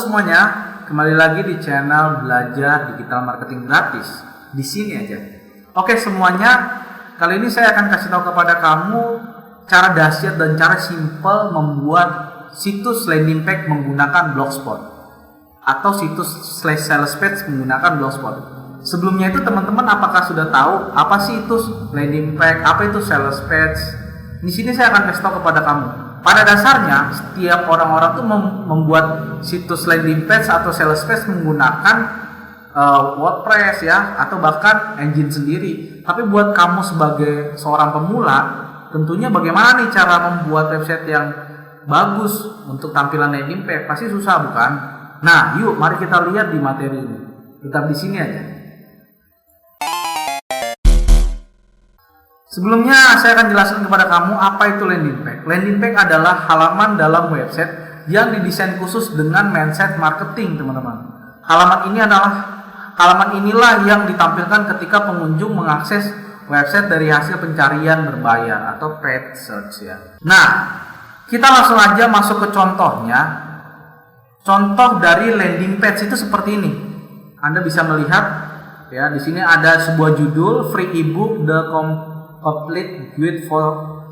semuanya, kembali lagi di channel Belajar Digital Marketing Gratis. Di sini aja. Oke semuanya, kali ini saya akan kasih tahu kepada kamu cara dahsyat dan cara simple membuat situs landing page menggunakan Blogspot atau situs sales page menggunakan Blogspot. Sebelumnya itu teman-teman apakah sudah tahu apa sih itu landing page, apa itu sales page? Di sini saya akan kasih tahu kepada kamu. Pada dasarnya, setiap orang-orang tuh membuat situs landing page atau sales page menggunakan WordPress ya, atau bahkan engine sendiri. Tapi buat kamu sebagai seorang pemula, tentunya bagaimana nih cara membuat website yang bagus untuk tampilan landing page? Pasti susah bukan? Nah, yuk mari kita lihat di materi ini. Tetap di sini aja. Sebelumnya saya akan jelaskan kepada kamu apa itu landing page. Landing page adalah halaman dalam website yang didesain khusus dengan mindset marketing, teman-teman. Halaman inilah yang ditampilkan ketika pengunjung mengakses website dari hasil pencarian berbayar atau paid search ya. Nah, kita langsung aja masuk ke contohnya. Contoh dari landing page itu seperti ini. Anda bisa melihat ya, di sini ada sebuah judul free ebook The Complete Guide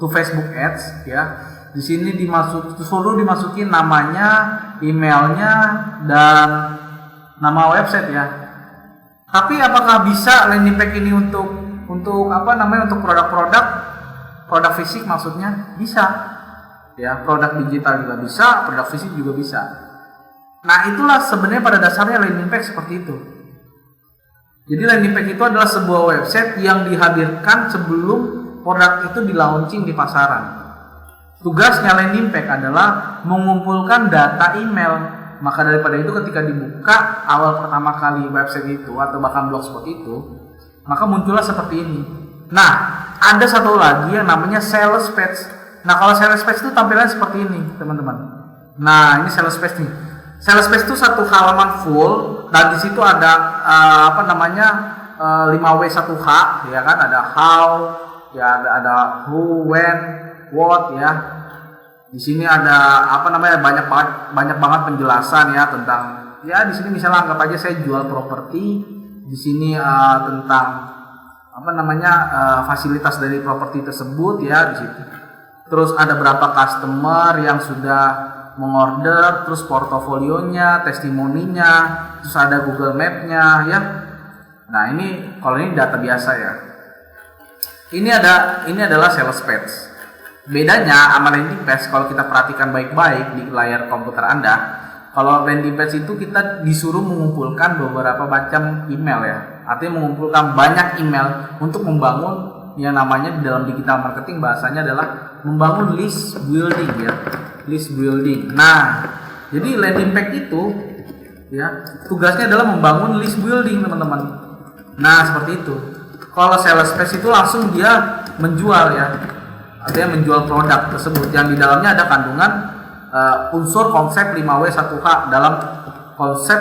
to Facebook Ads ya. Di sini disuruh dimasukin namanya, emailnya, dan nama website ya. Tapi apakah bisa landing page ini untuk produk fisik maksudnya? Bisa. Ya, produk digital juga bisa, produk fisik juga bisa. Nah, itulah sebenarnya pada dasarnya landing page seperti itu. Jadi landing page itu adalah sebuah website yang dihadirkan sebelum produk itu di-launching di pasaran. Tugasnya landing page adalah mengumpulkan data email. Maka daripada itu ketika dibuka awal pertama kali website itu atau bahkan blogspot itu, maka muncullah seperti ini. Nah, ada satu lagi yang namanya sales page. Nah, kalau sales page itu tampilannya seperti ini, teman-teman. Nah, ini sales page nih. Sales page itu satu halaman full dan di situ ada 5W1H ya kan, ada how ya, ada who, when, what ya. Di sini ada banyak banget penjelasan ya tentang ya, di sini misalnya anggap aja saya jual properti. Di sini tentang fasilitas dari properti tersebut ya di situ. Terus ada berapa customer yang sudah mengorder, terus portofolionya, testimoninya, terus ada Google Map-nya ya. Nah, ini kalau ini data biasa ya. Ini adalah sales page. Bedanya sama landing page kalau kita perhatikan baik-baik di layar komputer Anda, kalau landing page itu kita disuruh mengumpulkan beberapa macam email ya. Artinya mengumpulkan banyak email untuk membangun yang namanya di dalam digital marketing bahasanya adalah membangun list building ya. List building. Nah, jadi landing page itu ya tugasnya adalah membangun list building, teman-teman. Nah, seperti itu. Kalau sales page itu langsung dia menjual ya. Artinya menjual produk tersebut yang di dalamnya ada kandungan unsur konsep 5W1H dalam konsep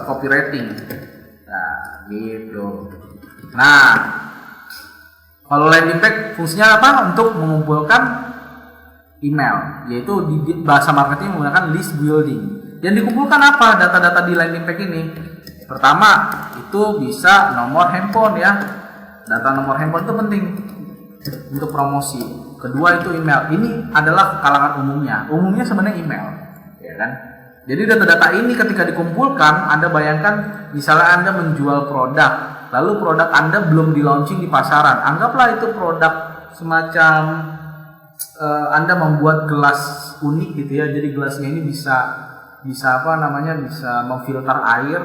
copywriting. Nah, gitu. Nah, kalau landing page fungsinya apa? Untuk mengumpulkan email, yaitu di bahasa marketing menggunakan list building. Yang dikumpulkan apa data-data di landing page ini? Pertama, itu bisa nomor handphone ya. Data nomor handphone itu penting untuk promosi. Kedua itu email. Ini adalah kalangan umumnya. Umumnya sebenarnya email, ya kan? Jadi data-data ini ketika dikumpulkan, Anda bayangkan misalnya Anda menjual produk, lalu produk Anda belum di-launching di pasaran. Anggaplah itu produk semacam Anda membuat gelas unik gitu ya. Jadi gelasnya ini bisa memfilter air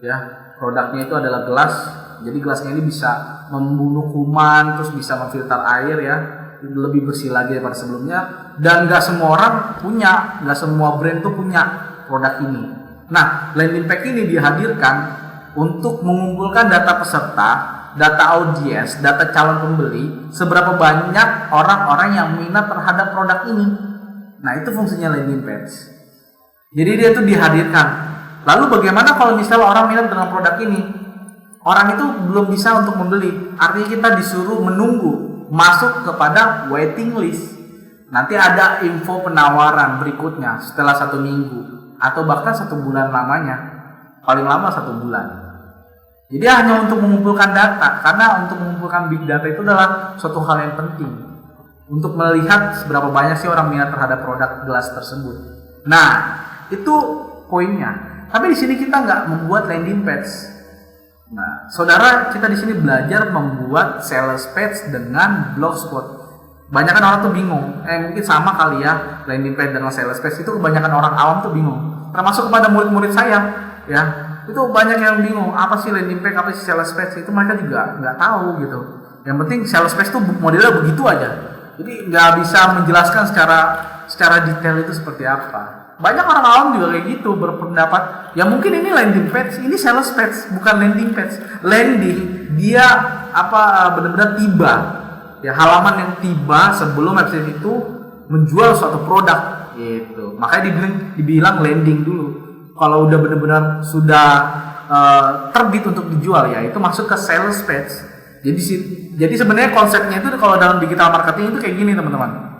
ya. Produknya itu adalah gelas. Jadi gelasnya ini bisa membunuh kuman, terus bisa memfilter air ya, lebih bersih lagi daripada sebelumnya. Dan nggak semua orang punya, nggak semua brand tuh punya produk ini. Nah, landing page ini dihadirkan untuk mengumpulkan data peserta, data audiens, data calon pembeli, seberapa banyak orang-orang yang minat terhadap produk ini. Nah, itu fungsinya landing page. Jadi dia itu dihadirkan. Lalu bagaimana kalau misalnya orang minat dengan produk ini? Orang itu belum bisa untuk membeli. Artinya kita disuruh menunggu masuk kepada waiting list. Nanti ada info penawaran berikutnya setelah 1 minggu. atau bahkan 1 bulan lamanya, paling lama 1 bulan. Jadi hanya untuk mengumpulkan data, karena untuk mengumpulkan big data itu adalah suatu hal yang penting untuk melihat seberapa banyak sih orang minat terhadap produk gelas tersebut. Nah, itu poinnya. Tapi di sini kita nggak membuat landing page. Nah, saudara, kita di sini belajar membuat sales page dengan blogspot. Kebanyakan orang tuh bingung, mungkin sama kali ya, landing page dengan sales page itu kebanyakan orang awam tuh bingung. Termasuk kepada murid-murid saya, ya, itu banyak yang bingung, apa sih landing page, apa sih sales page, itu mereka juga nggak tahu gitu. Yang penting sales page tuh modelnya begitu aja, jadi nggak bisa menjelaskan secara detail itu seperti apa. Banyak orang awam juga kayak gitu, berpendapat, ya mungkin ini landing page, ini sales page, bukan landing page. Landing, dia benar-benar tiba. Ya, halaman yang tiba sebelum website itu menjual suatu produk gitu. Makanya dibilang landing dulu. Kalau udah benar-benar sudah terbit untuk dijual, ya itu masuk ke sales page. Jadi sebenarnya konsepnya itu kalau dalam digital marketing itu kayak gini, teman-teman.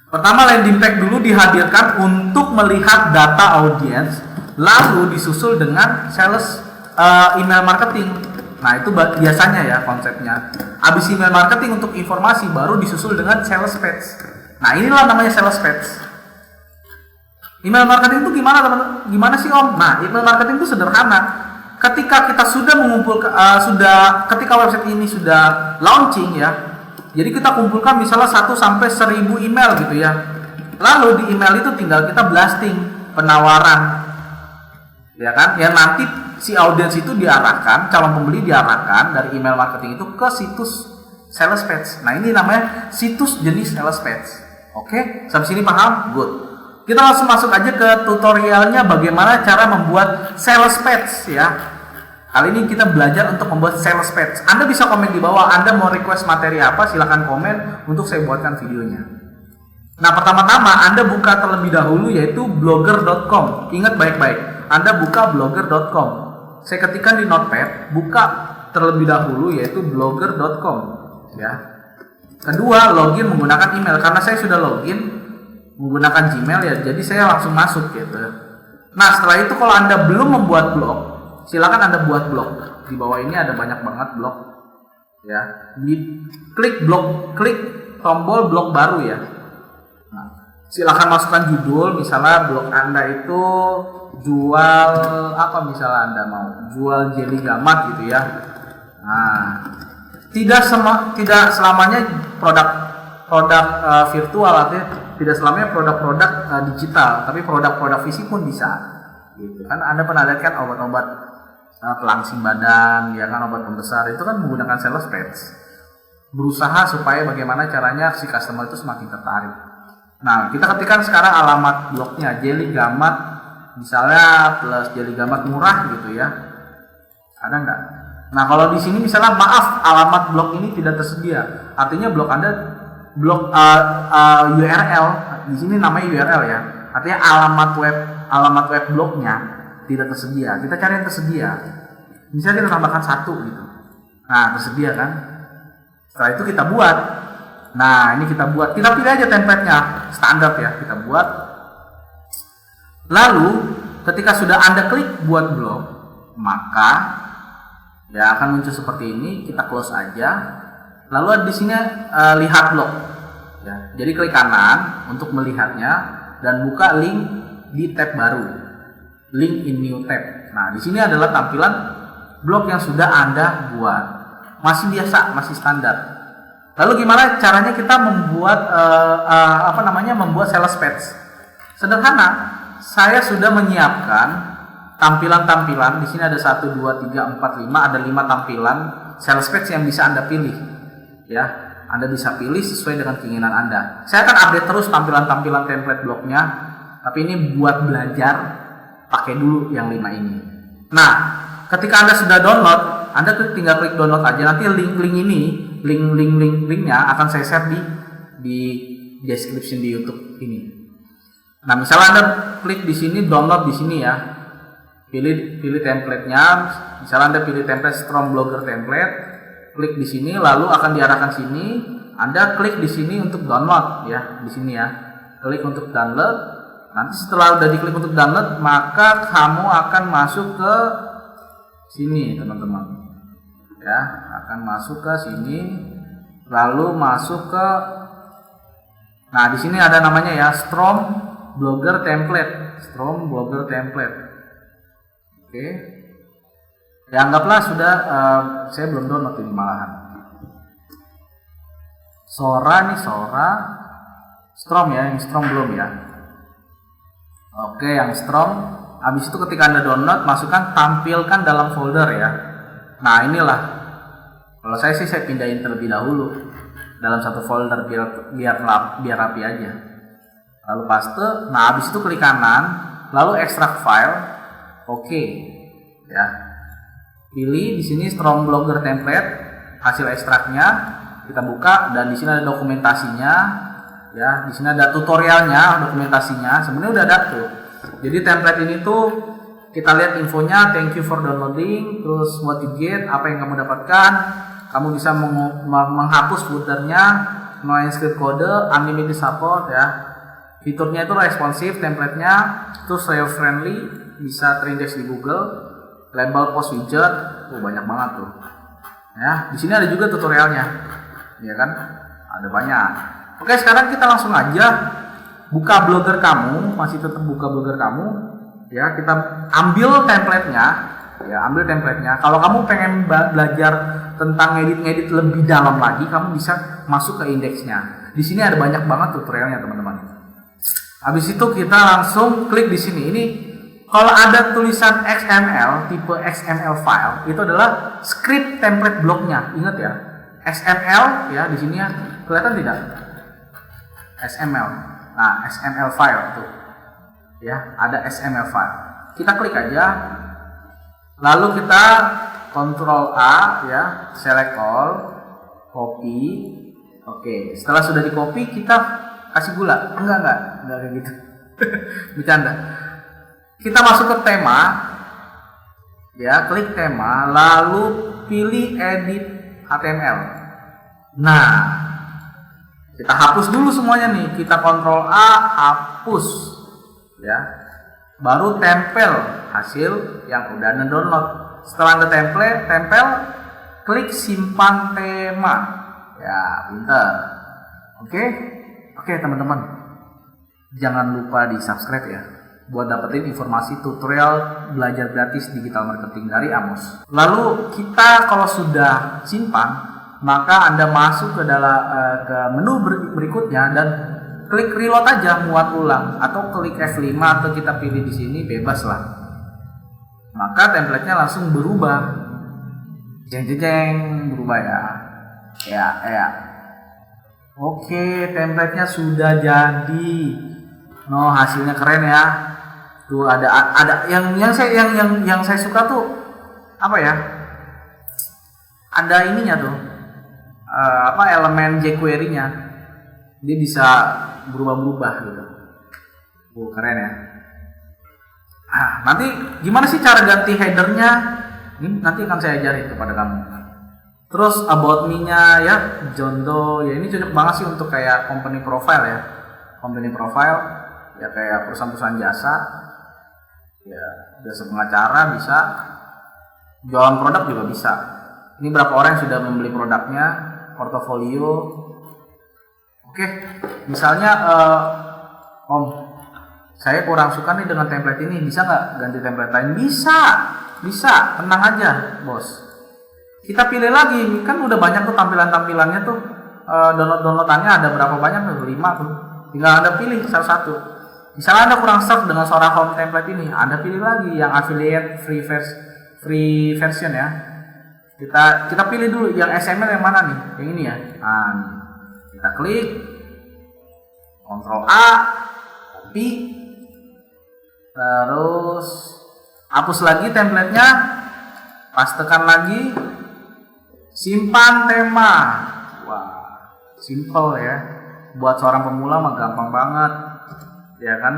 Pertama, landing page dulu dihadirkan untuk melihat data audiens, lalu disusul dengan sales email marketing. Nah, itu biasanya ya konsepnya. Habis email marketing untuk informasi, baru disusul dengan sales page. Nah, inilah namanya sales page. Email marketing itu gimana, teman-teman? Gimana sih, Om? Nah, email marketing itu sederhana. Ketika kita sudah mengumpulkan ketika website ini sudah launching ya. Jadi kita kumpulkan misalnya 1 sampai 1000 email gitu ya. Lalu di email itu tinggal kita blasting penawaran. Ya kan? Yang nanti si audiens itu diarahkan, calon pembeli diarahkan dari email marketing itu ke situs sales page. Nah, ini namanya situs jenis sales page. Oke, sampai sini paham? Good. Kita langsung masuk aja ke tutorialnya bagaimana cara membuat sales page ya. Kali ini kita belajar untuk membuat sales page. Anda bisa komen di bawah, Anda mau request materi apa, silahkan komen untuk saya buatkan videonya. Nah, pertama-tama Anda buka terlebih dahulu yaitu blogger.com. Ingat baik-baik, Anda buka blogger.com. Saya ketikkan di notepad, buka terlebih dahulu yaitu blogger.com ya. Kedua, login menggunakan email, karena saya sudah login menggunakan Gmail ya, jadi saya langsung masuk gitu. Nah, setelah itu kalau Anda belum membuat blog, silakan Anda buat blog. Di bawah ini ada banyak banget blog ya. Klik tombol blog baru ya. Nah, silakan masukkan judul, misalnya blog Anda itu jual apa, misalnya Anda mau jual jelly gamat gitu ya. Nah, tidak selamanya produk virtual, artinya tidak selamanya produk-produk digital, tapi produk-produk fisik pun bisa gitu kan. Anda pernah lihat kan obat-obat pelangsing badan ya kan, obat pembesar itu kan menggunakan sales page, berusaha supaya bagaimana caranya si customer itu semakin tertarik. Nah, kita ketikkan sekarang alamat blognya jelly gamat misalnya plus jelly gamat murah gitu ya, ada nggak? Nah, kalau di sini misalnya maaf alamat blog ini tidak tersedia, artinya blog Anda URL di sini namanya URL ya, artinya alamat web blognya tidak tersedia. Kita cari yang tersedia, misalnya kita tambahkan 1 gitu. Nah, tersedia kan? Setelah itu kita buat. Nah, ini kita buat, kita pilih aja template-nya standar ya, kita buat. Lalu ketika sudah Anda klik buat blog, maka ya akan muncul seperti ini. Kita close aja. Lalu di sini lihat blog ya. Jadi klik kanan untuk melihatnya dan buka link di tab baru, link in new tab. Nah, di sini adalah tampilan blog yang sudah Anda buat. Masih biasa, masih standar. Lalu gimana caranya kita membuat membuat sales page? Sederhana. Saya sudah menyiapkan tampilan-tampilan. Di sini ada 1 2 3 4 5, ada 5 tampilan sales page yang bisa Anda pilih. Ya, Anda bisa pilih sesuai dengan keinginan Anda. Saya akan update terus tampilan-tampilan template blognya, tapi ini buat belajar, pakai dulu yang 5 ini. Nah, ketika Anda sudah download, Anda tinggal klik download aja. Nanti linknya akan saya share di description di YouTube ini. Nah, misalnya Anda klik di sini, download di sini ya. Pilih template-nya. Misalnya Anda pilih template Strong Blogger template, klik di sini, lalu akan diarahkan sini. Anda klik di sini untuk download ya, di sini ya. Klik untuk download, Nanti setelah udah diklik untuk download, maka kamu akan masuk ke sini, teman-teman. Ya, akan masuk ke sini, lalu masuk ke, nah di sini ada namanya ya, Strom Blogger Template. Strom Blogger Template. Oke. Ya anggaplah sudah, saya belum download ini malahan. Sora nih, Sora. Strom ya, yang Strom belum ya. Oke, yang Strom. Habis itu ketika Anda download, masukkan tampilkan dalam folder ya. Nah inilah. Kalau saya sih saya pindahin terlebih dahulu dalam satu folder biar rapi aja. Lalu paste. Nah habis itu klik kanan, lalu extract file. Oke, ya. Pilih di sini Strom Blogger Template, hasil ekstraknya kita buka dan di sini ada dokumentasinya. Ya, di sini ada tutorialnya, dokumentasinya. Sebenarnya udah ada tuh. Jadi template ini tuh kita lihat infonya, thank you for downloading, terus what you get, apa yang kamu dapatkan. Kamu bisa menghapus footernya, no script code, unlimited support ya. Fiturnya itu responsif, templatenya, terus SEO friendly, bisa terindeks di Google, label post widget, banyak banget tuh. Ya, di sini ada juga tutorialnya, ya kan? Ada banyak. Oke, sekarang kita langsung aja buka Blogger kamu, masih tetap buka Blogger kamu, ya. Kita ambil templatenya, ya, ambil templatenya. Kalau kamu pengen belajar tentang ngedit lebih dalam lagi, kamu bisa masuk ke indeksnya. Di sini ada banyak banget tutorialnya, teman-teman. Habis itu kita langsung klik di sini. Ini kalau ada tulisan XML, tipe XML file, itu adalah script template blognya. Ingat ya, XML ya, di sini ya, kelihatan tidak? XML. Nah, XML file tuh. Ya, ada XML file. Kita klik aja. Lalu kita Ctrl A ya, select all, copy. Oke, setelah sudah di copy kita kasih gula. Enggak kayak gitu. Bercanda. Kita masuk ke tema. Ya, klik tema, lalu pilih edit HTML. Nah, kita hapus dulu semuanya nih. Kita Ctrl A, hapus. Ya. Baru tempel hasil yang udah Anda download. Setelah Anda tempel, klik simpan tema. Ya, pintar. Oke, teman-teman. Jangan lupa di-subscribe ya, buat dapetin informasi tutorial belajar gratis digital marketing dari Amos. Lalu kita kalau sudah simpan, maka Anda masuk ke ke menu berikutnya dan klik reload aja, muat ulang, atau klik F5 atau kita pilih di sini, bebas lah. Maka templatenya langsung berubah. Jeng berubah ya. Ya. Oke, templatenya sudah jadi. No, hasilnya keren ya. Tuh ada yang saya suka tuh apa ya? Ada ininya tuh. Elemen jQuery-nya. Dia bisa berubah-berubah gitu. Keren ya. Nanti gimana sih cara ganti headernya? Ini nanti akan saya ajarin kepada kamu. Terus about me-nya ya, John Doe. Ya ini cocok banget sih untuk kayak company profile ya. Company profile ya kayak perusahaan-perusahaan jasa. Ya, jasa pengacara bisa. Jualan produk juga bisa. Ini berapa orang yang sudah membeli produknya, portofolio. Oke, misalnya Om, saya kurang suka nih dengan template ini, bisa nggak ganti template lain? Bisa, tenang aja, bos. Kita pilih lagi, kan udah banyak tuh tampilannya tuh, downloadannya ada berapa banyak tuh, 5 tuh. Tinggal Anda pilih salah satu. Misalnya Anda kurang serve dengan Sora Home template ini, Anda pilih lagi yang affiliate free version ya. Kita pilih dulu yang XML yang mana nih? Yang ini ya. Nah, kita klik, Ctrl A, copy, terus hapus lagi templatenya, pastekan lagi, simpan tema. Wah, simple ya. Buat seorang pemula mah gampang banget, ya kan?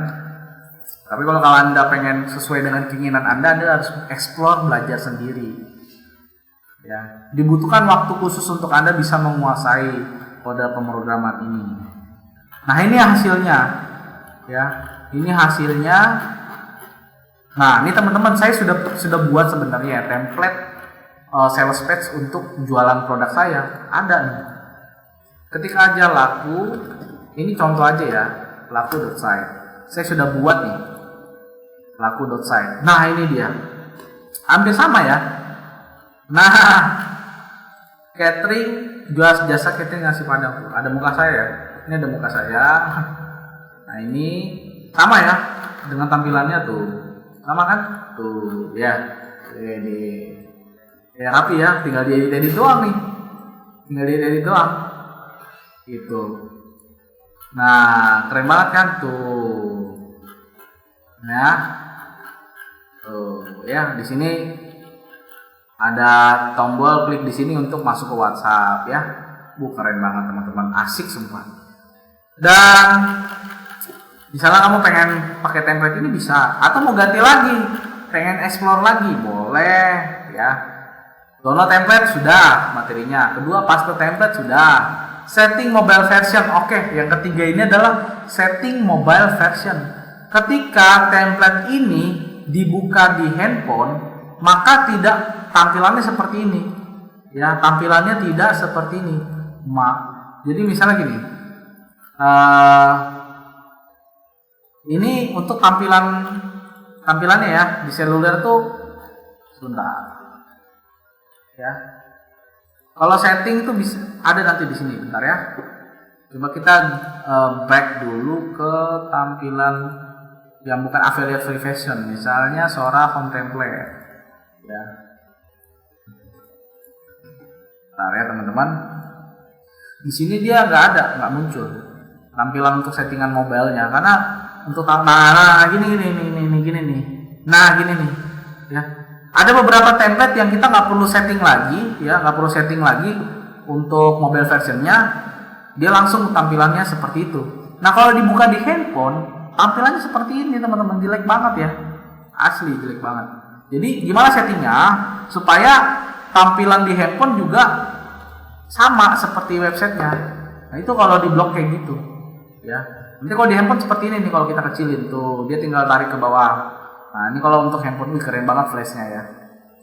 Tapi kalau Anda pengen sesuai dengan keinginan Anda harus explore, belajar sendiri. Ya, dibutuhkan waktu khusus untuk Anda bisa menguasai kode pemrograman ini. Nah, ini hasilnya. Ya. Ini hasilnya. Nah, ini teman-teman saya sudah buat sebenarnya template sales page untuk jualan produk saya. Ada nih. Ketika aja laku, ini contoh aja ya, laku.site. Saya sudah buat nih laku.site. Nah, ini dia. Hampir sama ya. Nah, catering, jual jasa catering nasi padang tuh. Ada muka saya ya. Ini ada muka saya. Nah, ini sama ya dengan tampilannya tuh. Sama kan? Tuh, ya. Ini ya rapi ya, tinggal diedit doang nih. Tinggal diedit doang. Gitu. Nah, keren banget kan tuh. Ya. Tuh, ya, di sini ada tombol klik di sini untuk masuk ke WhatsApp ya. Keren banget teman-teman, asik semua. Dan misalnya kamu pengen pakai template ini bisa, atau mau ganti lagi, pengen explore lagi, boleh ya. Download template sudah materinya. Kedua, paste template sudah. Setting mobile version, oke. Yang ketiga ini adalah setting mobile version. Ketika template ini dibuka di handphone, maka tidak tampilannya seperti ini. Ya, tampilannya tidak seperti ini. Jadi misalnya gini. Ini untuk tampilannya ya di seluler tuh sebentar. Ya. Kalau setting itu bisa ada nanti di sini, bentar ya. Coba kita back dulu ke tampilan yang bukan affiliate free fashion, misalnya Sora home template. Ya. Bentar ya teman-teman. Di sini dia nggak muncul tampilan untuk settingan mobilenya, karena untuk gini nih. Nah, gini nih. Ya. Ada beberapa template yang kita nggak perlu setting lagi, ya, nggak perlu setting lagi untuk mobile versionnya, dia langsung tampilannya seperti itu. Nah, kalau dibuka di handphone, tampilannya seperti ini teman-teman, jelek banget ya, asli jelek banget. Jadi gimana settingnya supaya tampilan di handphone juga sama seperti websitenya? Nah, itu kalau di blok kayak gitu, ya. Nanti kalau di handphone seperti ini nih, kalau kita kecilin tuh, dia tinggal tarik ke bawah. Nah, ini kalau untuk handphone ini keren banget flashnya ya.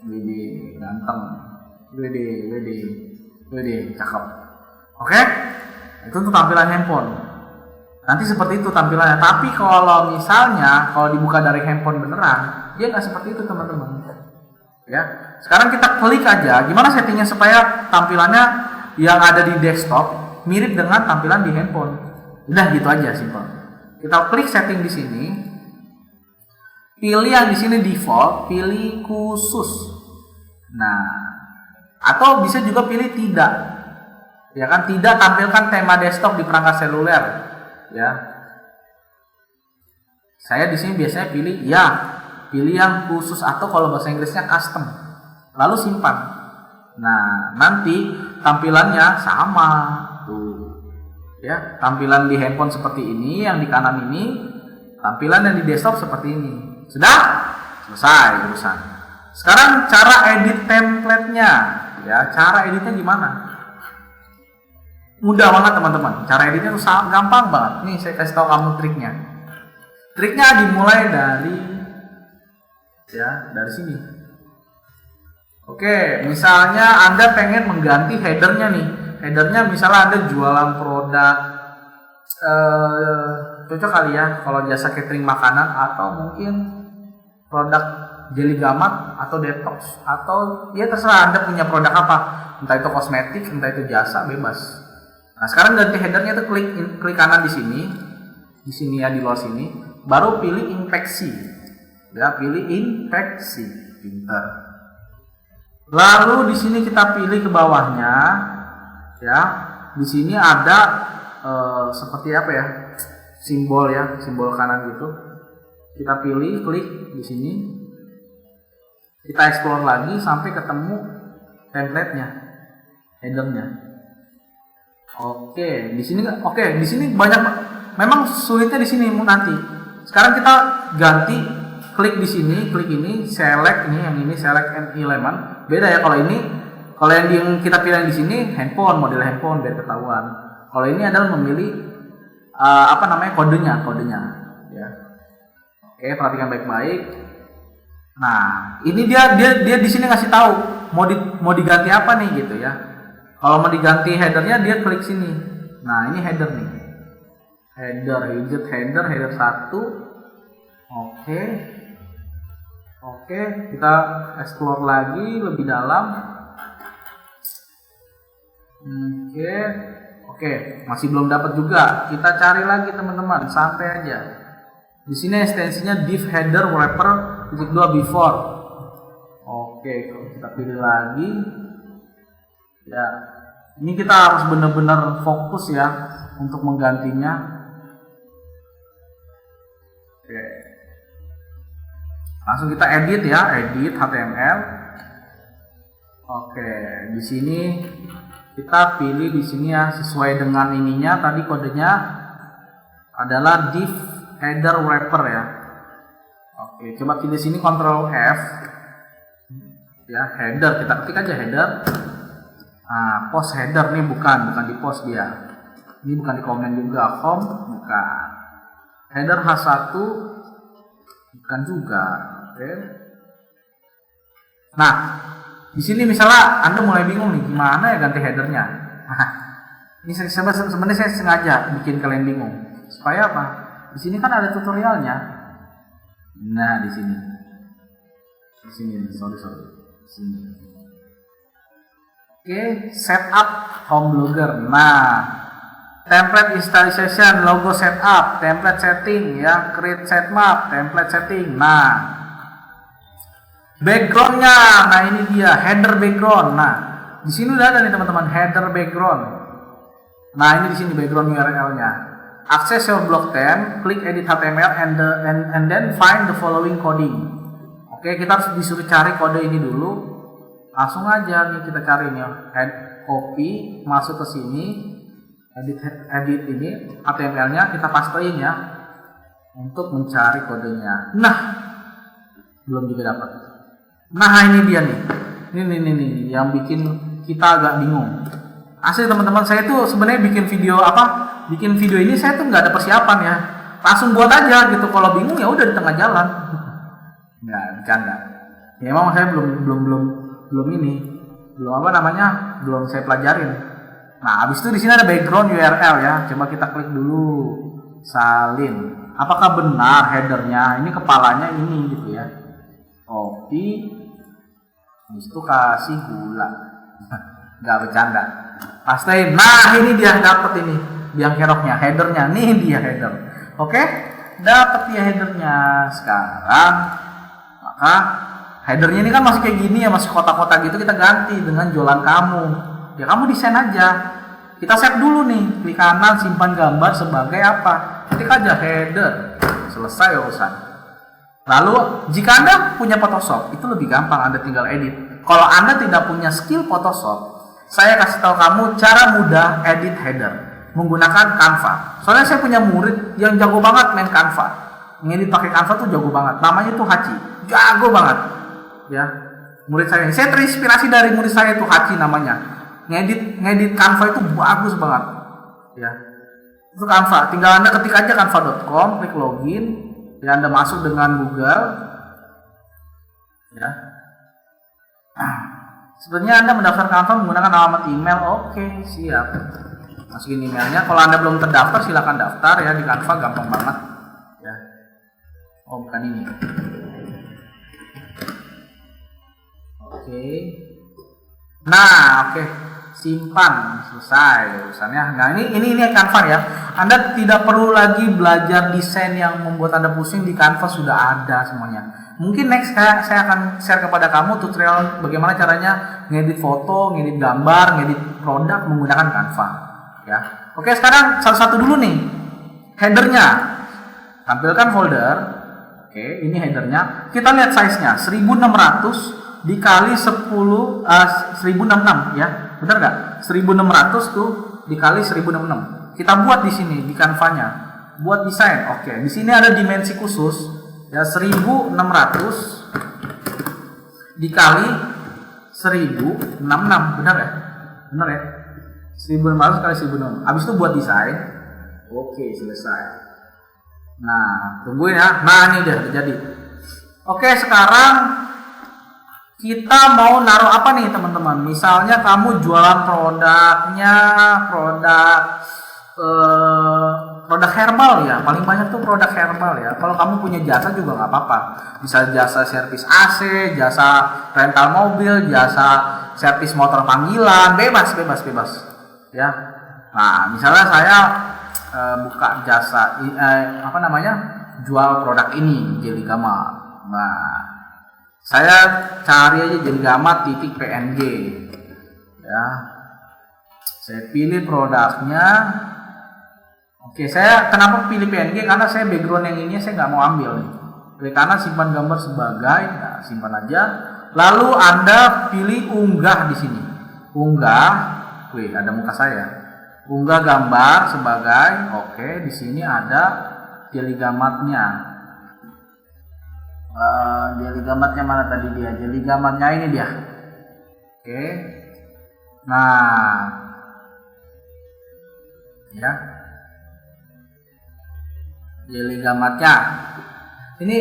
Widih, ganteng. Widih, cakep. Oke? Itu untuk tampilan handphone. Nanti seperti itu tampilannya. Tapi kalau misalnya kalau dibuka dari handphone beneran, dia nggak seperti itu teman-teman. Ya. Sekarang kita klik aja. Gimana settingnya supaya tampilannya yang ada di desktop mirip dengan tampilan di handphone? Udah gitu aja, simpel. Kita klik setting di sini. Pilih yang di sini default, pilih khusus. Nah, atau bisa juga pilih tidak. Ya kan, tidak tampilkan tema desktop di perangkat seluler. Ya. Saya di sini biasanya pilih ya, pilih yang khusus atau kalau bahasa Inggrisnya custom. Lalu simpan. Nah, nanti tampilannya sama tuh. Ya, tampilan di handphone seperti ini, yang di kanan ini, tampilan yang di desktop seperti ini. Sudah selesai urusan. Sekarang cara edit template-nya, ya, cara editnya gimana? Mudah banget teman-teman. Cara editnya tuh gampang banget. Nih saya kasih tahu kamu triknya. Triknya dimulai dari sini. Oke, misalnya Anda pengen mengganti headernya nih. Headernya misalnya Anda jualan produk cocok kali ya kalau jasa catering makanan, atau mungkin produk jelly gamat atau detox, atau ya terserah Anda punya produk apa, entah itu kosmetik, entah itu jasa, bebas. Nah, sekarang ganti headernya tuh klik kanan di sini ya, di luar sini, baru pilih infeksi. Ya, pilih infeksi. Pintar. Lalu di sini kita pilih ke bawahnya, ya. Di sini ada seperti apa ya? Simbol kanan gitu. Kita pilih, klik di sini. Kita explore lagi sampai ketemu template-nya, header-nya. Oke, di sini banyak, memang sulitnya di sini nanti. Sekarang kita ganti, klik di sini, klik ini, select ini, select and element. Beda ya kalau ini, kalau yang kita pilih di sini handphone, model handphone biar ketahuan. Kalau ini adalah memilih kodenya, ya. Oke, perhatikan baik-baik. Nah, ini dia di sini ngasih tahu mau diganti apa nih gitu ya. Kalau mau diganti headernya dia klik sini. Nah, ini header nih. Widget header 1. Oke, kita explore lagi lebih dalam. Oke, masih belum dapat juga. Kita cari lagi teman-teman, santai aja. Di sini ekstensinya div header wrapper titik 2 before. Oke, kalau kita pilih lagi, ya, ini kita harus benar-benar fokus ya untuk menggantinya. Oke, langsung kita edit ya, edit HTML. Oke, di sini kita pilih di sini ya sesuai dengan ininya tadi kodenya adalah div header wrapper ya. Oke, coba pilih sini Ctrl F ya, header kita ketik aja header. Nah, post header nih bukan di post dia. Ini bukan di komen juga, home bukan. Header H1 bukan juga. Oke. Nah, di sini misalnya Anda mulai bingung nih gimana ya ganti headernya. Ini sebenarnya saya sengaja bikin kalian bingung. Supaya apa? Di sini kan ada tutorialnya. Nah, di sini. Sorry. Di sini. Oke, setup home blogger. Nah, template installation, logo setup, template setting ya, create sitemap, template setting. Nah, backgroundnya, nah ini dia header background. Nah, di sini udah ada nih teman-teman header background. Nah, ini di sini background URL-nya. Access your blog theme, klik edit HTML and then find the following coding. Oke, kita harus disuruh cari kode ini dulu. Langsung aja nih kita cari nih, copy masuk ke sini, edit ini HTML-nya kita pastein ya untuk mencari kodenya. Nah, belum juga dapat. Nah, ini dia nih. Ini yang bikin kita agak bingung. Asli teman-teman, saya tuh sebenarnya bikin video ini saya tuh nggak ada persiapan ya. Langsung buat aja gitu. Kalau bingung ya udah di tengah jalan. Nggak bercanda. Ya emang saya belum saya pelajarin. Nah, habis itu di sini ada background URL ya. Coba kita klik dulu. Salin. Apakah benar headernya? Ini kepalanya ini gitu ya. Copy. Habis itu kasih gula. Nggak bercanda. Pastein. Nah, ini dia dapat ini. Biang keroknya, headernya. Nih dia header. Oke? Dapat dia headernya. Sekarang maka headernya ini kan masih kayak gini ya, masih kotak-kotak gitu, kita ganti dengan jualan kamu. Ya kamu desain aja. Kita save dulu nih, klik kanan simpan gambar sebagai apa? Ketik aja header. Selesai urusan. Lalu jika Anda punya Photoshop, itu lebih gampang, Anda tinggal edit. Kalau Anda tidak punya skill Photoshop, saya kasih tahu kamu cara mudah edit header menggunakan Canva. Soalnya saya punya murid yang jago banget main Canva. Ngedit pakai Canva tuh jago banget. Namanya tuh Haji. Jago banget. Ya, murid saya. Saya terinspirasi dari murid saya tuh Haji namanya. Ngedit Canva itu bagus banget. Ya. Itu Canva. Tinggal Anda ketik aja canva.com, klik login. Ya, Anda masuk dengan Google. Ya. Sebenarnya Anda mendaftar Canva menggunakan alamat email. Oke, siap. Masukin emailnya. Kalau Anda belum terdaftar, silakan daftar ya di Canva, gampang banget. Ya. Oh, bukan ini. Oke. Nah, oke. Simpan, selesai urusannya. Nah, ini Canva ya. Anda tidak perlu lagi belajar desain yang membuat Anda pusing, di Canva sudah ada semuanya. Mungkin next saya akan share kepada kamu tutorial bagaimana caranya ngedit foto, ngedit gambar, ngedit produk menggunakan Canva. Ya. Oke, sekarang satu-satu dulu nih. Headernya. Tampilkan folder. Oke, ini headernya. Kita lihat size-nya 1600 dikali 1066 ya. Benar nggak? 1600 tuh dikali 1066. Kita buat di sini di Canva-nya. Buat desain. Oke, di sini ada dimensi khusus. Ya, 1600 dikali 1066, benar ya? Benar ya? 1600 kali 1066. Habis itu buat desain. Oke, selesai. Nah, tungguin ya. Nah, ini dia udah jadi. Oke, sekarang kita mau naruh apa nih teman-teman? Misalnya kamu jualan produknya produk herbal ya, paling banyak tuh produk herbal ya. Kalau kamu punya jasa juga nggak apa-apa. Bisa jasa servis AC, jasa rental mobil, jasa servis motor panggilan, bebas ya. Nah, misalnya saya buka jasa jual produk ini Jelly Gamat. Nah, saya cari aja Jelly Gamat .png ya. Saya pilih produknya. Oke, saya kenapa pilih PNG? Karena saya background yang ini saya nggak mau ambil nih. Klik kanan simpan gambar sebagai, nah, simpan aja. Lalu Anda pilih unggah di sini. Unggah, wih ada muka saya. Unggah gambar sebagai, oke di sini ada Jelly Gamatnya. Jelly Gamatnya mana tadi dia? Jelly Gamatnya ini dia. Oke, nah, ya. Jelly Gamatnya. Ini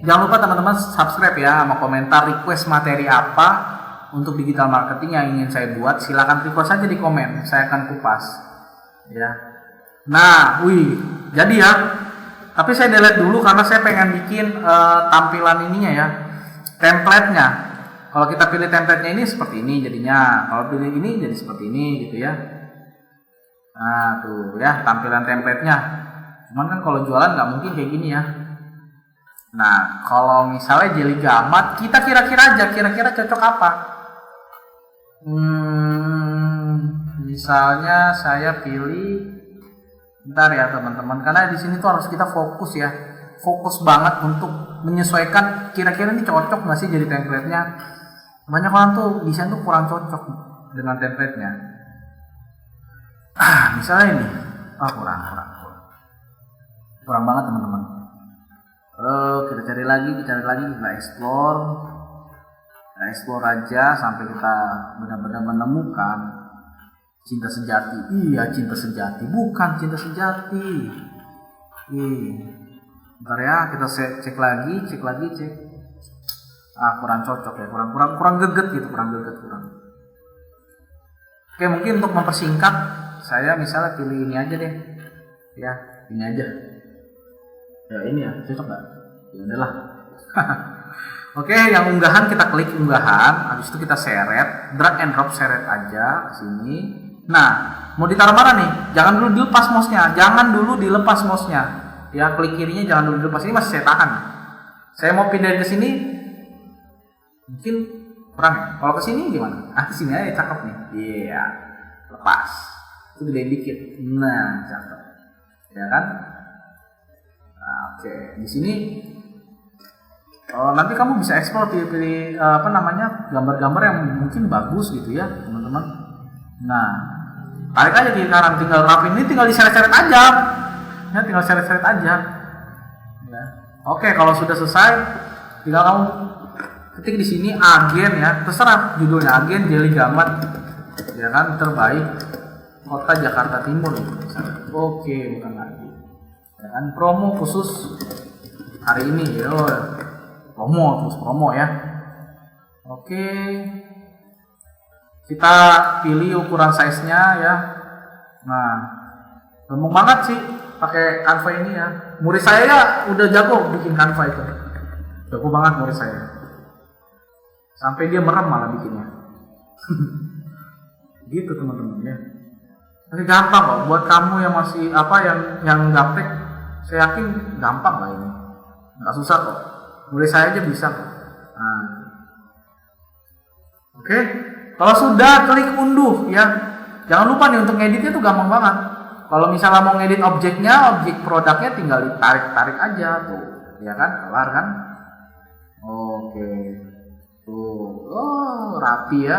jangan lupa teman-teman subscribe ya, sama komentar request materi apa untuk digital marketing yang ingin saya buat. Silakan request aja di komen, saya akan kupas. Ya. Nah, wih, jadi ya. Tapi saya delete dulu karena saya pengen bikin tampilan ininya ya, template-nya. Kalau kita pilih template-nya ini seperti ini jadinya. Kalau pilih ini jadi seperti ini gitu ya. Nah, tuh ya tampilan template-nya. Cuman kan kalau jualan nggak mungkin kayak gini ya. Nah, kalau misalnya Jelly Gamat, kita kira-kira cocok apa? Misalnya saya pilih, bentar ya teman-teman, karena di sini tuh harus kita fokus ya, fokus banget untuk menyesuaikan kira-kira ini cocok nggak sih jadi template-nya. Banyak orang tuh desain tuh kurang cocok dengan template-nya. Misalnya ini, kurang banget teman-teman. Kita cari lagi, kita explore aja sampai kita benar-benar menemukan cinta sejati. Iya, cinta sejati, bukan cinta sejati. Bentar ya, kita cek lagi. Kurang cocok ya, kurang geget. Oke, mungkin untuk mempersingkat, saya misalnya pilih ini aja deh. Ya, ini aja. Ya ini ya, cocok nggak? Ya udahlah. Oke, yang unggahan kita klik unggahan, habis itu kita seret, drag and drop seret aja ke sini. Nah, mau ditaruh mana nih? Jangan dulu dilepas mouse-nya. Ya, klik kirinya jangan dulu dilepas. Ini masih saya tahan. Saya mau pindahin ke sini. Mungkin kurang ya. Kalau ke sini gimana? Ke sini aja cakep nih. Iya. Lepas. Itu gedein dikit. Nah, cakep. Ya kan? Nah, oke, di sini nanti kamu bisa explore pilih gambar-gambar yang mungkin bagus gitu ya teman-teman. Nah, tarik aja di kanan, tinggal rapin ini, tinggal diseret-seret aja. Ya. Oke, kalau sudah selesai, tinggal kamu ketik di sini agen ya, terserah judulnya agen Jelly Gamat, ya kan, terbaik Kota Jakarta Timur. Oke, bukan lagi. Ya kan, promo khusus hari ini ya, promo ya. Oke, kita pilih ukuran size-nya ya. Nah, gampang banget sih pakai Canva ini ya. Murid saya ya udah jago bikin Canva itu, jago banget murid saya, sampai dia merem malah bikinnya. Gitu teman-teman ya. Ini gampang kok buat kamu yang masih yang gaptek. Saya yakin gampang lah ini, nggak susah kok. Mulai saya aja bisa kok. Nah. Oke, kalau sudah klik unduh ya. Jangan lupa nih untuk ngeditnya tuh gampang banget. Kalau misalnya mau ngedit objek produknya tinggal ditarik aja tuh, ya kan, kelar kan? Oke, tuh, rapi ya.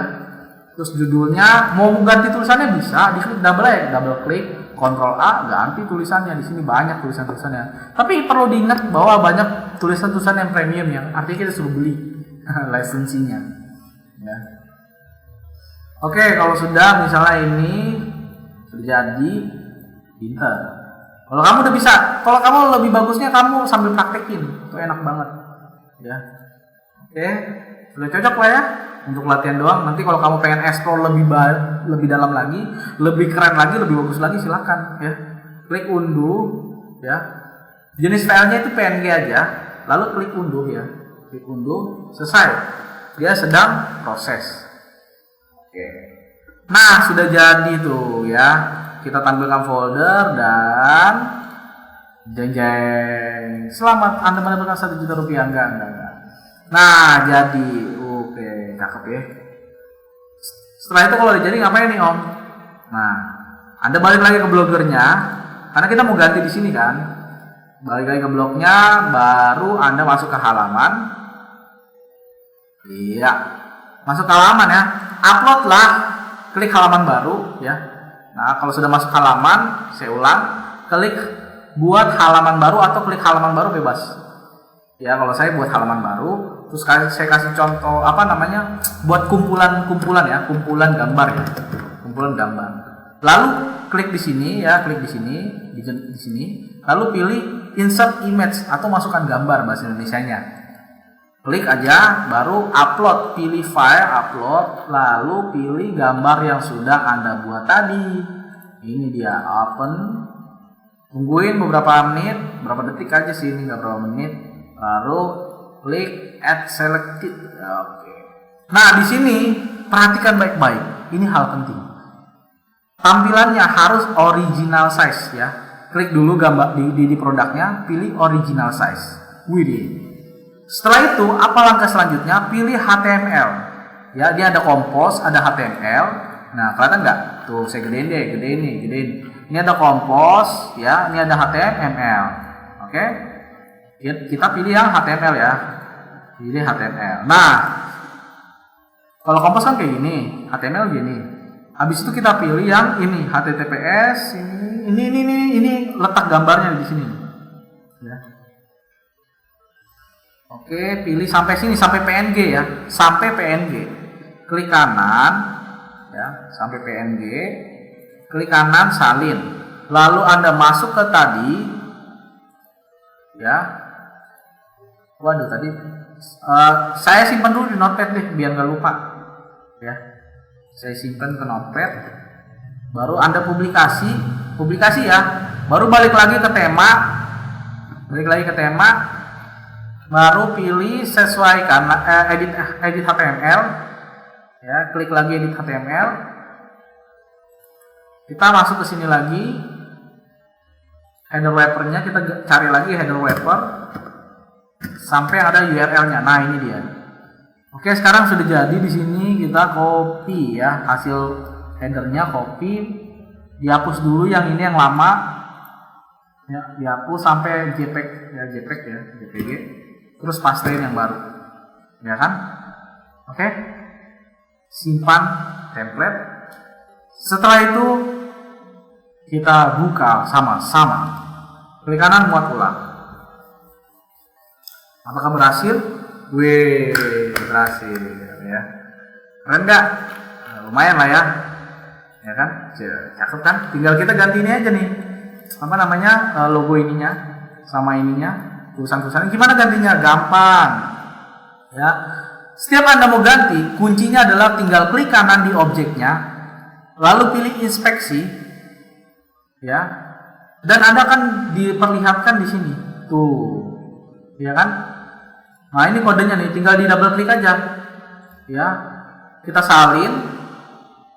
Terus judulnya mau ganti tulisannya bisa, diklik double klik. Ctrl A ganti tulisannya. Di sini banyak tulisannya. Tapi perlu diingat bahwa banyak tulisan-tulisan yang premium yang artinya kita suruh beli lisensinya. Ya. Oke, kalau sudah misalnya ini sudah jadi, pinter. Kalau kamu udah bisa, kalau kamu lebih bagusnya kamu sambil praktekin, itu enak banget, ya. Oke, sudah cocok lah ya untuk latihan doang. Nanti kalau kamu pengen explore lebih dalam lagi, lebih keren lagi, lebih bagus lagi, silakan ya. Klik unduh, ya. Jenis filenya itu PNG aja, lalu klik unduh ya. Klik unduh, selesai. Dia sedang proses. Oke. Nah, sudah jadi tuh ya. Kita tampilkan folder dan jeng jeng. Selamat Anda mendapatkan 1 juta rupiah. Enggak. Nah, jadi oke, cakep ya. Setelah itu kalau jadi ngapain nih Om? Nah, Anda balik lagi ke blogernya, karena kita mau ganti di sini kan. Balik lagi ke blognya, baru Anda masuk ke halaman. Iya, masuk ke halaman ya. Upload lah, klik halaman baru ya. Nah, kalau sudah masuk halaman, saya ulang, klik buat halaman baru atau klik halaman baru bebas. Ya, kalau saya buat halaman baru, terus saya kasih contoh buat kumpulan ya, kumpulan gambar ya, kumpulan gambar. Lalu klik di sini ya, klik di sini, lalu pilih insert image atau masukkan gambar bahasa Indonesianya. Klik aja, baru upload, pilih file, upload, lalu pilih gambar yang sudah Anda buat tadi. Ini dia, open. Tungguin beberapa menit, berapa detik aja sih, ini nggak berapa menit. Lalu klik add selected. Oke. Nah, di sini perhatikan baik-baik. Ini hal penting. Tampilannya harus original size ya. Klik dulu gambar di produknya, pilih original size. Widih. Setelah itu, apa langkah selanjutnya? Pilih HTML. Ya, dia ada kompos, ada HTML. Nah, kelihatan nggak? Tuh, saya gedein deh, gedein. Ini ada kompos, ya, ini ada HTML. Oke? Kita pilih yang HTML ya. Pilih HTML. Nah, kalau kompos kan kayak gini, HTML gini. Habis itu kita pilih yang ini, HTTPS, ini letak gambarnya di sini. Ya. Oke, pilih sampai sini, sampai PNG ya, sampai PNG. Klik kanan, ya, sampai PNG. Klik kanan, salin. Lalu Anda masuk ke tadi, ya. Waduh, tadi saya simpan dulu di notepad deh, biar nggak lupa. Ya, saya simpan ke notepad. Baru Anda publikasi ya. Baru balik lagi ke tema. Baru pilih sesuaikan edit HTML ya, klik lagi edit HTML. Kita masuk ke sini lagi, header wrapper-nya kita cari lagi header wrapper sampai ada URL-nya. Nah, ini dia. Oke, sekarang sudah jadi. Di sini kita copy ya, hasil header-nya copy, dihapus dulu yang ini yang lama ya, dihapus sampai JPG ya, JPG. Terus pastein yang baru, ya kan? Oke, simpan template. Setelah itu kita buka sama-sama. Klik kanan, muat ulang. Apakah berhasil? Wih, berhasil ya. Keren nggak? Nah, lumayan lah ya kan? Cakep kan? Tinggal kita ganti ini aja nih. Apa namanya, logo ininya sama ininya. Tulisan-tulisan gimana gantinya? Gampang ya. Setiap Anda mau ganti, kuncinya adalah tinggal klik kanan di objeknya, lalu pilih inspeksi ya, dan Anda akan diperlihatkan di sini tuh ya kan. Nah, ini kodenya nih, tinggal di double klik aja ya. Kita salin,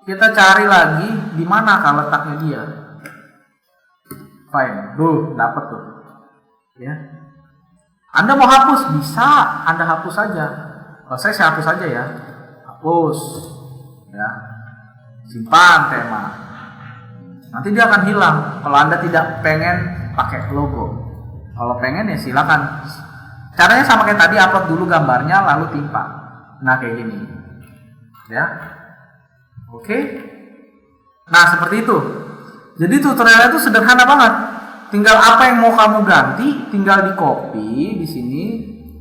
kita cari lagi di mana kan letaknya dia. Fine, dapat tuh ya. Anda mau hapus, bisa Anda hapus saja. Kalau saya hapus saja ya. Hapus ya. Simpan tema. Nanti dia akan hilang kalau Anda tidak pengen pakai logo. Kalau pengen ya silakan. Caranya sama kayak tadi, upload dulu gambarnya lalu timpa. Nah, kayak gini. Ya. Oke. Nah, seperti itu. Jadi tutorialnya itu sederhana banget. Tinggal apa yang mau kamu ganti, tinggal di copy di sini.